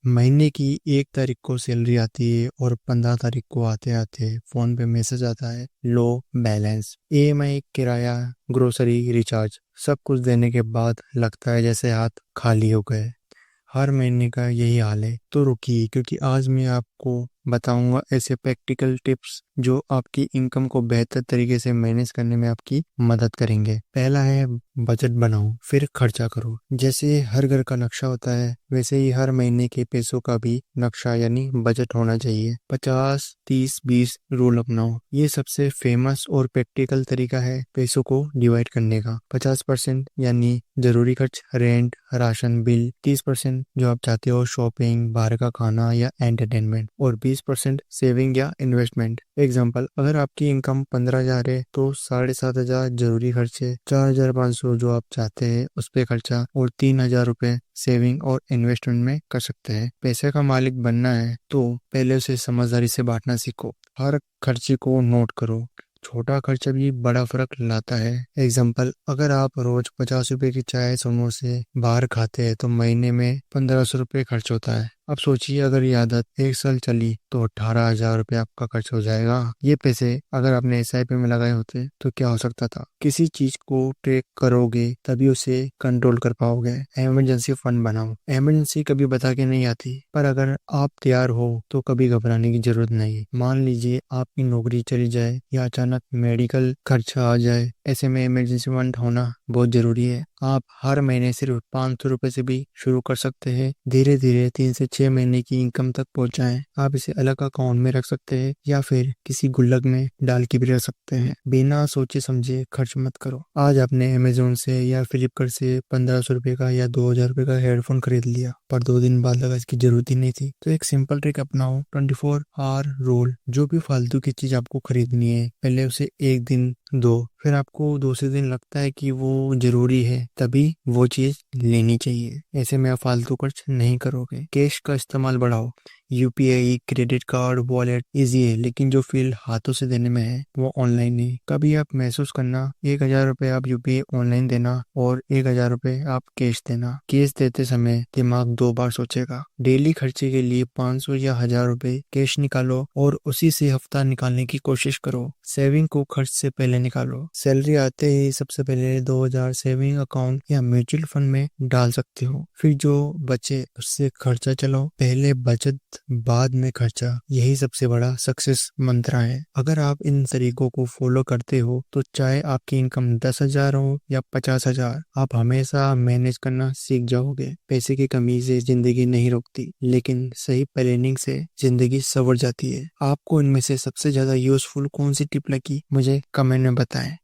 महीने की 1 तारीख को सैलरी आती है और 15 तारीख को आते आते फोन पे मैसेज आता है, लो बैलेंस। ईएमआई, किराया, ग्रोसरी, रिचार्ज, सब कुछ देने के बाद लगता है जैसे हाथ खाली हो गए। हर महीने का यही हाल है। तो रुकिए, क्योंकि आज मैं आपको बताऊंगा ऐसे प्रैक्टिकल टिप्स जो आपकी इनकम को बेहतर तरीके से मैनेज करने में आपकी मदद करेंगे। पहला है, बजट बनाओ फिर खर्चा करो। जैसे हर घर का नक्शा होता है, वैसे ही हर महीने के पैसों का भी नक्शा यानी बजट होना चाहिए। 50-30-20 रूल अपनाओ। ये सबसे फेमस और प्रैक्टिकल तरीका है पैसों को डिवाइड करने का। 50% यानी जरूरी खर्च, रेंट, राशन बिल। 30% जो आप चाहते हो, शॉपिंग, बाहर का खाना या एंटरटेनमेंट। और 20% सेविंग या इन्वेस्टमेंट। एग्जाम्पल, अगर आपकी इनकम 15,000 है तो 7,500 जरूरी खर्चे, 4,500 जो आप चाहते हैं उस पे खर्चा, और 3,000 रुपए सेविंग और इन्वेस्टमेंट में कर सकते हैं। पैसे का मालिक बनना है तो पहले उसे समझदारी से बांटना सीखो। हर खर्चे को नोट करो। छोटा खर्चा भी बड़ा फर्क लाता है। एग्जाम्पल, अगर आप रोज 50 रुपए की चाय समोसे बाहर खाते हैं तो महीने में 1,500 रुपये खर्च होता है। अब सोचिए, अगर ये आदत 1 साल चली तो 18,000 रुपये आपका खर्च हो जाएगा। ये पैसे अगर आपने एसआईपी में लगाए होते तो क्या हो सकता था। किसी चीज को ट्रैक करोगे तभी उसे कंट्रोल कर पाओगे। इमरजेंसी फंड बनाओ। इमरजेंसी कभी बता के नहीं आती, पर अगर आप तैयार हो तो कभी घबराने की जरूरत नहीं। मान लीजिए आपकी नौकरी चली जाए या अचानक मेडिकल खर्चा आ जाए, ऐसे में इमरजेंसी फंड होना बहुत जरूरी है। आप हर महीने सिर्फ 500 रुपए से भी शुरू कर सकते हैं। धीरे धीरे 3 से 6 महीने की इनकम तक पहुंचाएं। आप इसे अलग अकाउंट में रख सकते हैं या फिर किसी गुल्लक में डाल के भी रख सकते हैं। बिना सोचे समझे खर्च मत करो। आज आपने अमेजोन से या फ्लिपकार्ट से 1,500 रुपए का या 2,000 रुपए का हेडफोन खरीद लिया, पर 2 दिन बाद लगा इसकी जरूरत ही नहीं थी। तो एक सिंपल ट्रिक अपनाओ, 24 आवर रूल। जो भी फालतू की चीज आपको खरीदनी है, पहले उसे एक दिन दो, फिर आपको दूसरे दिन लगता है कि वो जरूरी है, तभी वो चीज लेनी चाहिए। ऐसे में आप फालतू खर्च नहीं करोगे। कैश का इस्तेमाल बढ़ाओ। UPI, credit card, wallet easy है, लेकिन जो फील हाथों से देने में है वो ऑनलाइन है। कभी आप महसूस करना, 1,000 रुपए आप यूपीआई ऑनलाइन देना और 1,000 रुपए आप कैश देना। कैश देते समय दिमाग 2 बार सोचेगा। डेली खर्चे के लिए 500 या 1,000 रुपए कैश निकालो और उसी से हफ्ता निकालने की कोशिश करो। सेविंग को खर्च से पहले निकालो। सैलरी आते ही सबसे पहले 2,000 सेविंग अकाउंट या म्यूचुअल फंड में डाल सकते हो, फिर जो बचे उससे खर्चा चलाओ। पहले बचत बाद में खर्चा, यही सबसे बड़ा सक्सेस मंत्र है। अगर आप इन तरीकों को फॉलो करते हो तो चाहे आपकी इनकम 10,000 हो या 50,000, आप हमेशा मैनेज करना सीख जाओगे। पैसे की कमी से जिंदगी नहीं रुकती, लेकिन सही प्लानिंग से जिंदगी संवर जाती है। आपको इनमें से सबसे ज्यादा यूजफुल कौन सी टिप लगी, मुझे कमेंट में बताएं।